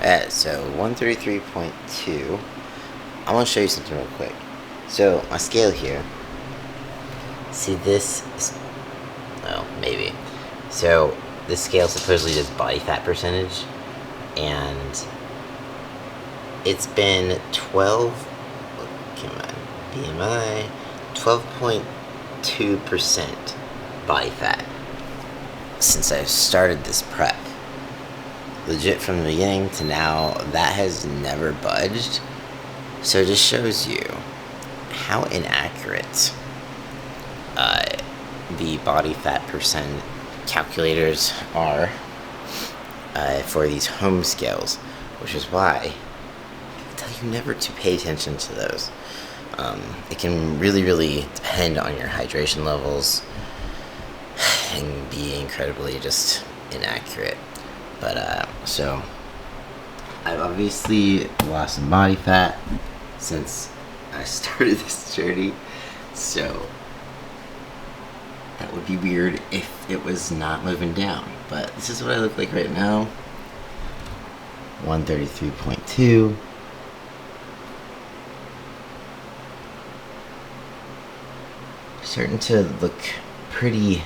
So 133.2. I want to show you something real quick. So my scale here. See this? Well, maybe. So this scale supposedly does body fat percentage, and it's been 12. Come on, BMI 12.2% body fat since I started this prep. Legit from the beginning to now, that has never budged. So it just shows you how inaccurate the body fat percent calculators are for these home scales, which is why I tell you never to pay attention to those. It can really depend on your hydration levels and be incredibly just inaccurate. But so I've obviously lost some body fat since I started this journey, so that would be weird if it was not moving down. But this is what I look like right now. 133.2. Starting to look pretty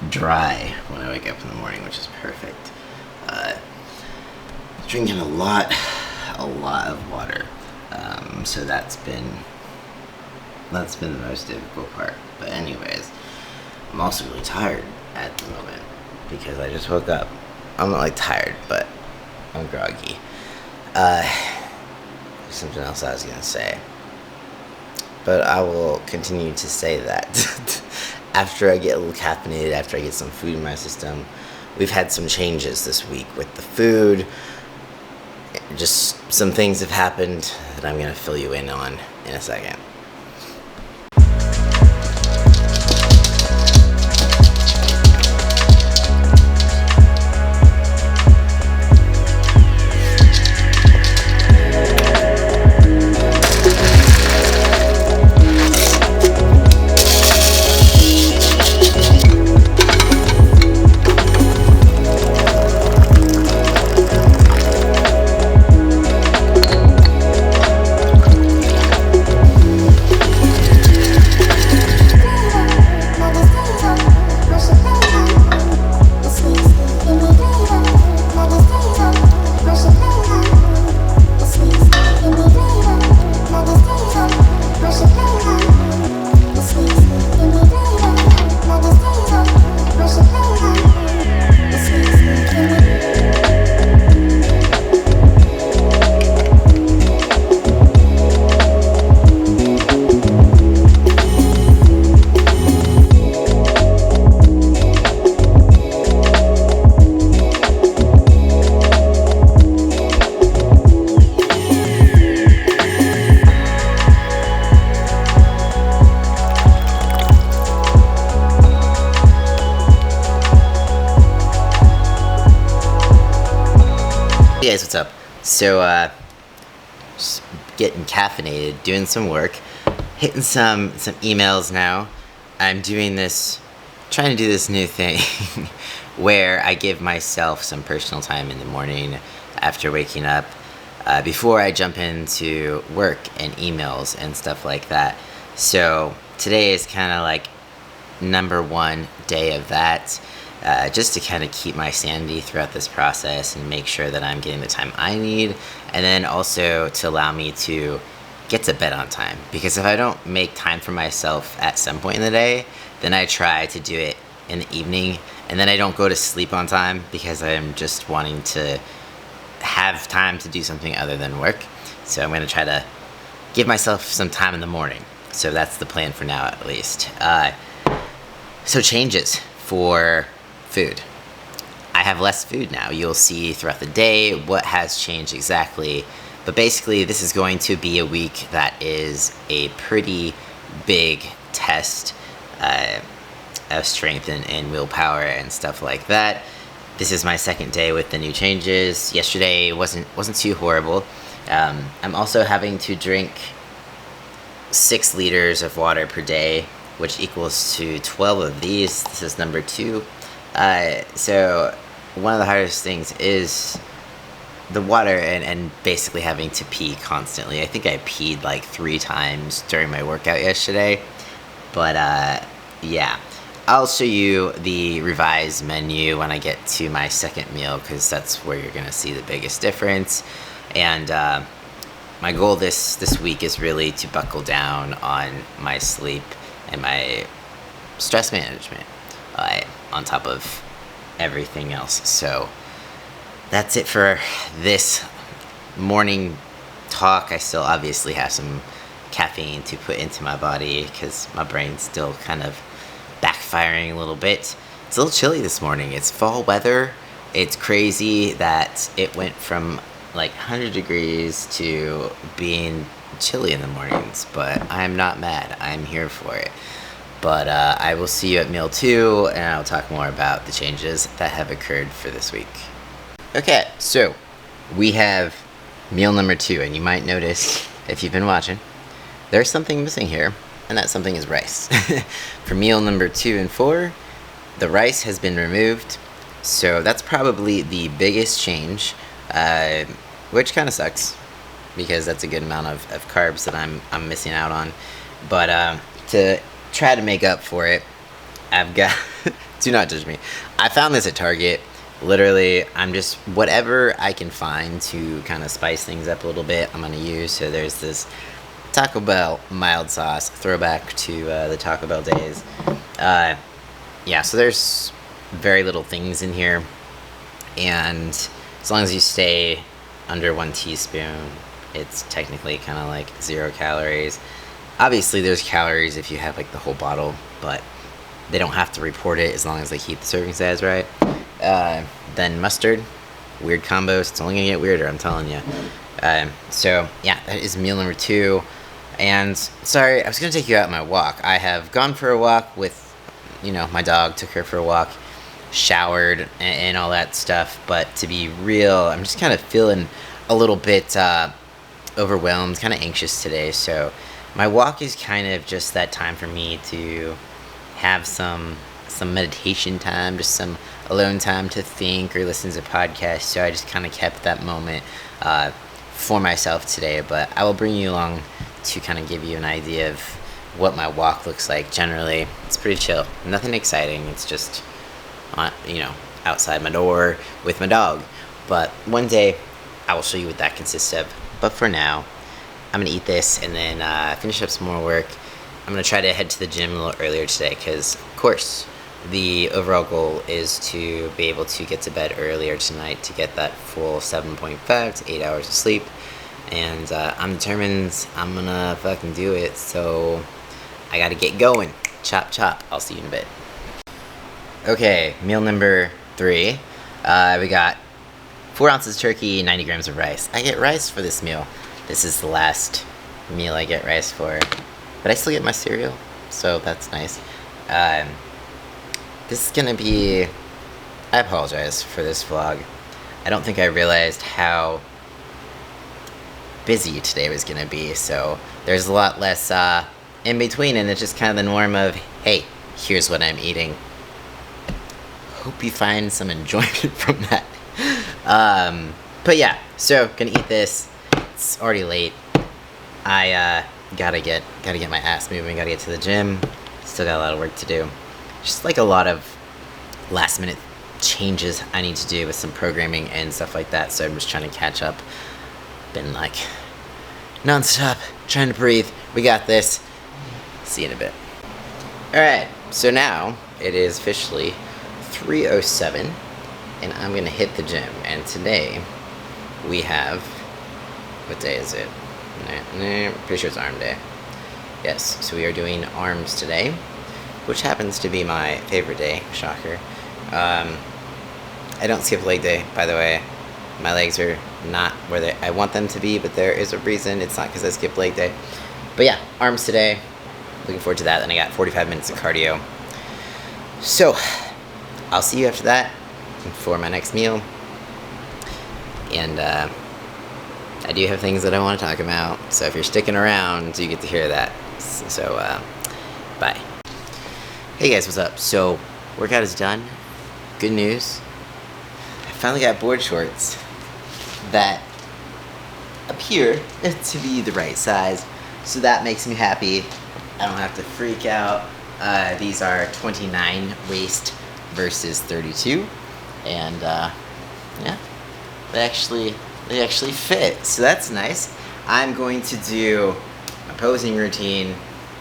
dry when I wake up in the morning, which is perfect. Drinking a lot of water, so that's been the most difficult part. But anyways, I'm also really tired at the moment because I just woke up. I'm not like tired, but I'm groggy. There's something else I was gonna say, but I will continue to say that after I get a little caffeinated, after I get some food in my system. We've had some changes this week with the food. Just some things have happened that I'm going to fill you in on in a second. Hey guys, what's up? So, just getting caffeinated, doing some work, hitting some emails now. I'm doing this, trying to do this new thing where I give myself some personal time in the morning after waking up, before I jump into work and emails and stuff like that. So today is kind of like number one day of that. Just to kind of keep my sanity throughout this process and make sure that I'm getting the time I need, and then also to allow me to get to bed on time. Because if I don't make time for myself at some point in the day, then I try to do it in the evening, and then I don't go to sleep on time because I'm just wanting to have time to do something other than work. So I'm going to try to give myself some time in the morning. So that's the plan for now, at least. So changes for food. I have less food now. You'll see throughout the day what has changed exactly. But basically, this is going to be a week that is a pretty big test of strength and willpower and stuff like that. This is my second day with the new changes. Yesterday wasn't too horrible. I'm also having to drink 6 liters of water per day, which equals to 12 of these. This is number 2. So one of the hardest things is the water and basically having to pee constantly. I think I peed like 3 times during my workout yesterday. But yeah, I'll show you the revised menu when I get to my second meal, because that's where you're gonna see the biggest difference. And my goal this week is really to buckle down on my sleep and my stress management, on top of everything else. So that's it for this morning talk. I still obviously have some caffeine to put into my body because my brain's still kind of backfiring a little bit. It's a little chilly this morning. It's fall weather. It's crazy that it went from like 100 degrees to being chilly in the mornings, but I'm not mad. I'm here for it. But I will see you at meal 2, and I'll talk more about the changes that have occurred for this week. Okay, so we have meal number 2, and you might notice, if you've been watching, there's something missing here, and that something is rice. For meal number 2 and 4, the rice has been removed, so that's probably the biggest change, which kind of sucks, because that's a good amount of carbs that I'm missing out on. But to try to make up for it, I've got do not judge me, I found this at Target. Literally, I'm just whatever I can find to kind of spice things up a little bit, I'm gonna use. So there's this Taco Bell mild sauce, throwback to the Taco Bell days. Yeah, so there's very little things in here, and as long as you stay under 1 teaspoon, it's technically kind of like 0 calories. Obviously, there's calories if you have like the whole bottle, but they don't have to report it as long as they keep the serving size right. Then mustard, weird combos. It's only gonna get weirder, I'm telling you. So yeah, that is meal number 2. And sorry, I was gonna take you out on my walk. I have gone for a walk with, my dog. Took her for a walk, showered, and all that stuff. But to be real, I'm just kind of feeling a little bit overwhelmed, kind of anxious today. So my walk is kind of just that time for me to have some meditation time, just some alone time to think or listen to podcasts. So I just kind of kept that moment for myself today. But I will bring you along to kind of give you an idea of what my walk looks like. Generally, it's pretty chill. Nothing exciting. It's just, outside my door with my dog. But one day, I will show you what that consists of. But for now, I'm going to eat this and then finish up some more work. I'm going to try to head to the gym a little earlier today because, of course, the overall goal is to be able to get to bed earlier tonight to get that full 7.5 to 8 hours of sleep. And I'm determined I'm going to fucking do it, so I got to get going. Chop, chop. I'll see you in a bit. Okay, meal number 3. We got 4 ounces turkey, 90 grams of rice. I get rice for this meal. This is the last meal I get rice for. But I still get my cereal, so that's nice. This is gonna be... I apologize for this vlog. I don't think I realized how busy today was gonna be, so there's a lot less in between, and it's just kind of the norm of, hey, here's what I'm eating. Hope you find some enjoyment from that. But yeah, so gonna eat this. It's already late. I gotta get my ass moving. Gotta get to the gym. Still got a lot of work to do. Just like a lot of last minute changes I need to do with some programming and stuff like that. So I'm just trying to catch up. Been like non-stop trying to breathe. We got this. See you in a bit. All right. So now it is officially 3:07, and I'm gonna hit the gym. And today we have, what day is it? Pretty sure it's arm day. Yes, so we are doing arms today, which happens to be my favorite day. Shocker. I don't skip leg day, by the way. My legs are not where I want them to be, but there is a reason. It's not because I skipped leg day. But yeah, arms today. Looking forward to that. Then I got 45 minutes of cardio. So, I'll see you after that for my next meal. And I do have things that I want to talk about. So if you're sticking around, you get to hear that. So, bye. Hey guys, what's up? So, workout is done. Good news. I finally got board shorts. that appear to be the right size. So that makes me happy. I don't have to freak out. These are 29 waist versus 32, and yeah, they actually fit. So that's nice. I'm going to do a posing routine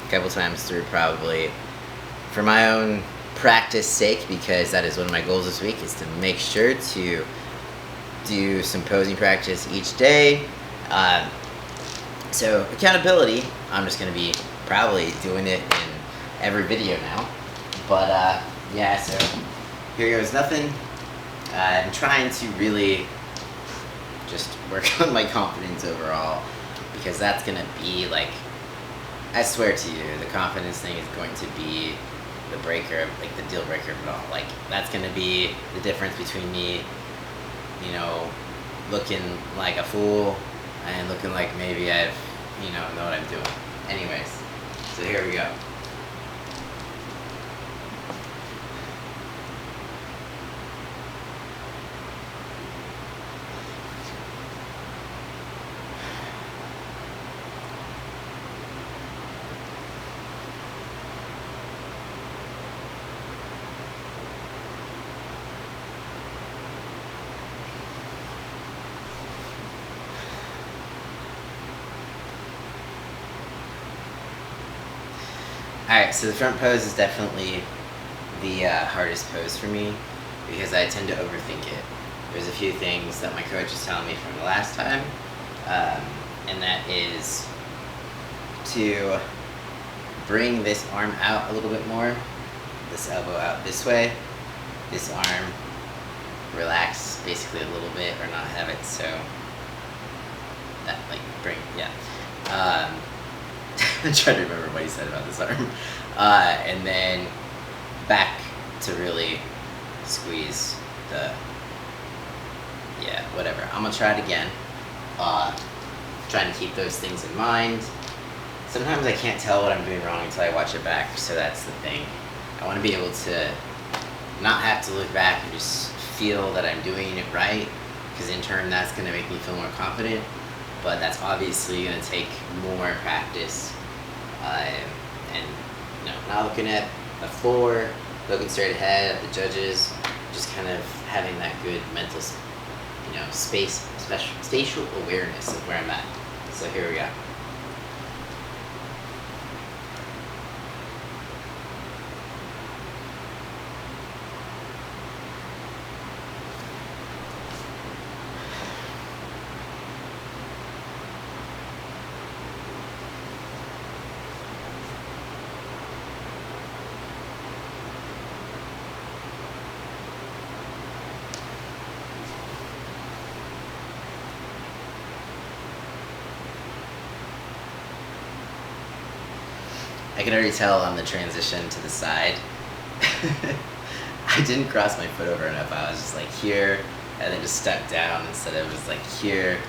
a couple times through probably for my own practice sake, because that is one of my goals this week, is to make sure to do some posing practice each day. So accountability, I'm just going to be probably doing it in every video now. But yeah, so here goes nothing. I'm trying to really just work on my confidence overall, because that's going to be like, I swear to you, the confidence thing is going to be the breaker, like the deal breaker of it all. Like, that's going to be the difference between me, you know, looking like a fool and looking like maybe I've, you know what I'm doing. Anyways, so here we go. Alright, so the front pose is definitely the hardest pose for me, because I tend to overthink it. There's a few things that my coach is telling me from the last time, and that is to bring this arm out a little bit more, this elbow out this way, this arm relax basically a little bit, or not have it so that, like, I'm trying to remember what he said about this arm. And then back to really squeeze the, yeah, whatever. I'm gonna try it again. Trying to keep those things in mind. Sometimes I can't tell what I'm doing wrong until I watch it back, so that's the thing. I want to be able to not have to look back and just feel that I'm doing it right, because in turn that's going to make me feel more confident. But that's obviously going to take more practice, and you know, not looking at the floor, looking straight ahead at the judges, just kind of having that good mental, you know, spatial awareness of where I'm at. So here we go. I can already tell on the transition to the side. I didn't cross my foot over enough. I was just like here, and then just stepped down instead of just like here.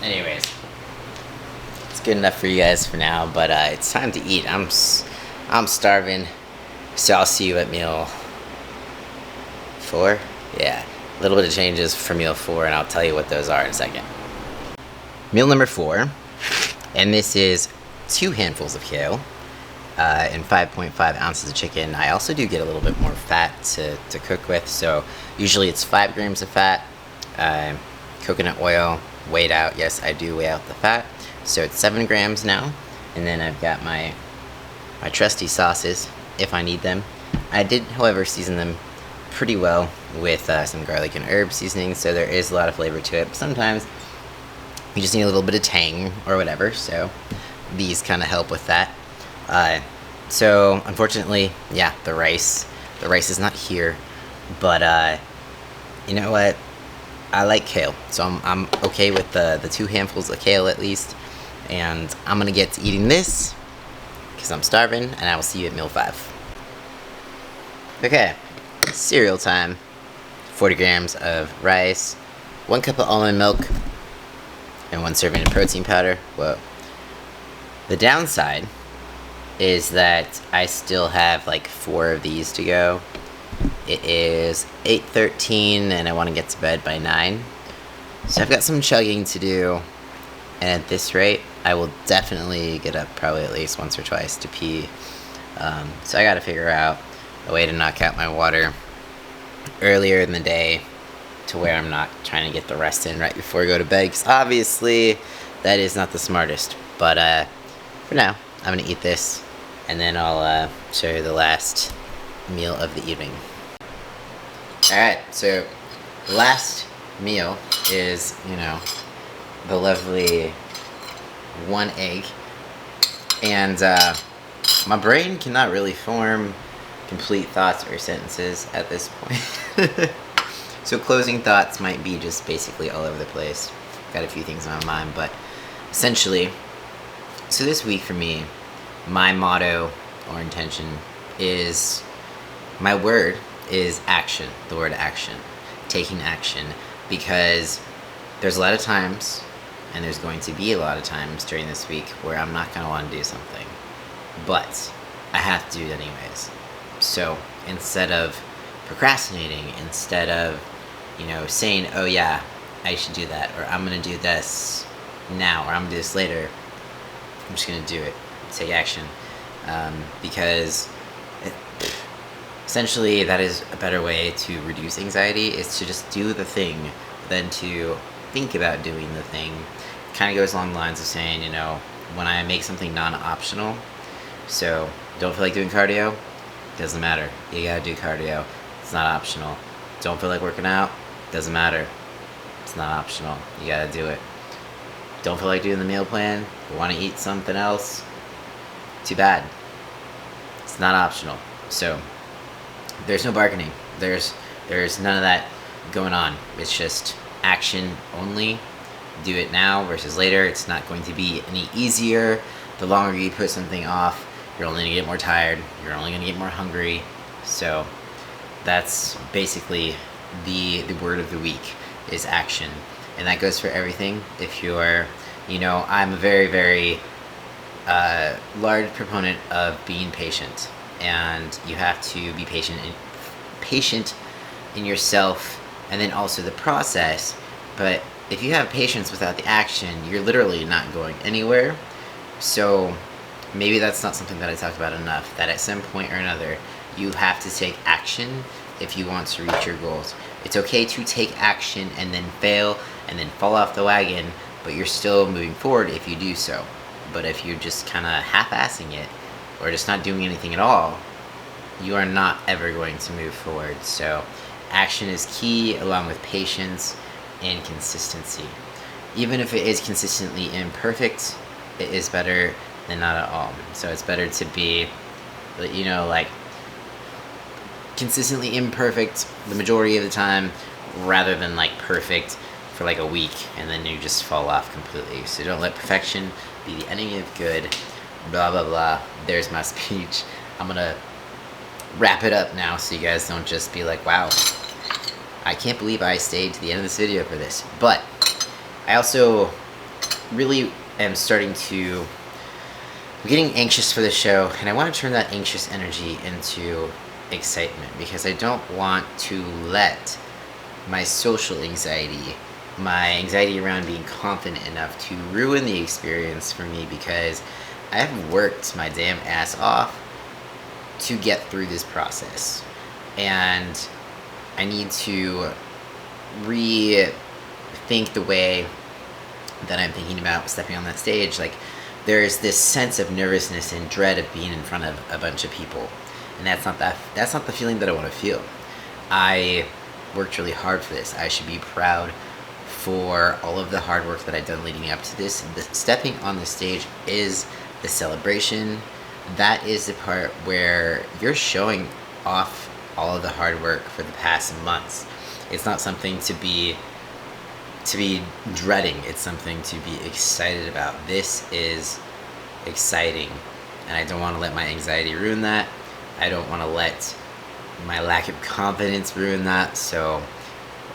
Anyways, it's good enough for you guys for now, but it's time to eat. I'm starving, so I'll see you at meal 4. Yeah, a little bit of changes for meal 4, and I'll tell you what those are in a second. Meal number 4. And this is 2 handfuls of kale and 5.5 ounces of chicken. I also do get a little bit more fat to cook with, so usually it's 5 grams of fat, coconut oil, weighed out. Yes, I do weigh out the fat, so it's 7 grams now. And then I've got my trusty sauces if I need them. I did, however, season them pretty well with some garlic and herb seasoning, so there is a lot of flavor to it. But sometimes you just need a little bit of tang or whatever, so these kind of help with that. So unfortunately, yeah, the rice is not here, but you know what? I like kale, so I'm okay with the 2 handfuls of kale at least, and I'm gonna get to eating this because I'm starving, and I will see you at meal 5. Okay, cereal time. 40 grams of rice, 1 cup of almond milk, and 1 serving of protein powder. Whoa. The downside is that I still have like 4 of these to go, It is 8:13 and I want to get to bed by 9. So I've got some chugging to do, and at this rate, I will definitely get up probably at least once or twice to pee. So I gotta figure out a way to knock out my water earlier in the day to where I'm not trying to get the rest in right before I go to bed, because obviously that is not the smartest. But for now, I'm gonna eat this, and then I'll show you the last meal of the evening. Alright, so the last meal is, the lovely 1 egg. And my brain cannot really form complete thoughts or sentences at this point. So closing thoughts might be just basically all over the place. Got a few things on my mind, but essentially, so this week for me, my motto or intention is, my word is action, the word action, taking action, because there's a lot of times, and there's going to be a lot of times during this week where I'm not going to want to do something, but I have to do it anyways. So instead of procrastinating, instead of, saying, oh yeah, I should do that, or I'm going to do this now, or I'm going to do this later, I'm just going to do it, take action, because essentially that is a better way to reduce anxiety, is to just do the thing than to think about doing the thing. It kind of goes along the lines of saying, when I make something non-optional, so don't feel like doing cardio, doesn't matter, you gotta do cardio, it's not optional. Don't feel like working out, doesn't matter, it's not optional, you gotta do it. Don't feel like doing the meal plan, you want to eat something else, too bad, it's not optional. So there's no bargaining, there's none of that going on. It's just action only. Do it now versus later. It's not going to be any easier. The longer you put something off, you're only going to get more tired, you're only going to get more hungry. So that's basically the word of the week, is action. And that goes for everything. If you're, I'm a very, very large proponent of being patient, and you have to be patient in yourself, and then also the process. But if you have patience without the action, you're literally not going anywhere. So maybe that's not something that I talked about enough, that at some point or another, you have to take action if you want to reach your goals. It's okay to take action and then fail and then fall off the wagon, but you're still moving forward if you do so. But if you're just kind of half-assing it, or just not doing anything at all, you are not ever going to move forward. So action is key, along with patience and consistency. Even if it is consistently imperfect, it is better than not at all. So it's better to be, consistently imperfect the majority of the time, rather than perfect for a week and then you just fall off completely. So don't let perfection be the enemy of good. Blah blah blah. There's my speech. I'm gonna wrap it up now, so you guys don't just be like, wow, I can't believe I stayed to the end of this video for this. But I also really am I'm getting anxious for the show, and I want to turn that anxious energy into excitement, because I don't want to let my social anxiety, my anxiety around being confident enough, to ruin the experience for me, because I have worked my damn ass off to get through this process, and I need to rethink the way that I'm thinking about stepping on that stage. There's this sense of nervousness and dread of being in front of a bunch of people, and that's not the feeling that I want to feel. I worked really hard for this. I should be proud for all of the hard work that I've done leading up to this. Stepping on the stage is the celebration. That is the part where you're showing off all of the hard work for the past months. It's not something to be dreading. It's something to be excited about. This is exciting, and I don't want to let my anxiety ruin that. I don't want to let my lack of confidence ruin that. So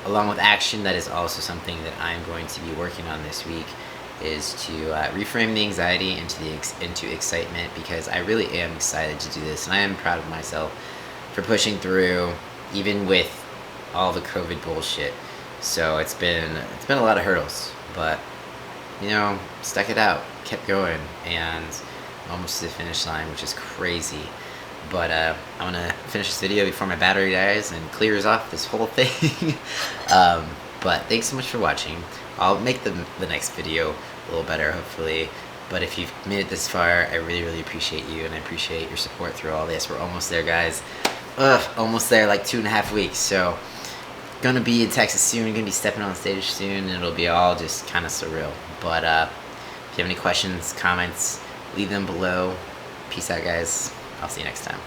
along with action, that is also something that I'm going to be working on this week, is to reframe the anxiety into excitement, because I really am excited to do this, and I am proud of myself for pushing through even with all the COVID bullshit. So it's been a lot of hurdles, but you know, stuck it out, kept going, and almost to the finish line, which is crazy. But I'm gonna finish this video before my battery dies and clears off this whole thing. But thanks so much for watching. I'll make the next video a little better, hopefully. But if you've made it this far, I really, really appreciate you, and I appreciate your support through all this. We're almost there, guys. Almost there, like 2.5 weeks. So, gonna be in Texas soon. Gonna be stepping on stage soon, and it'll be all just kind of surreal. But if you have any questions, comments, leave them below. Peace out, guys. I'll see you next time.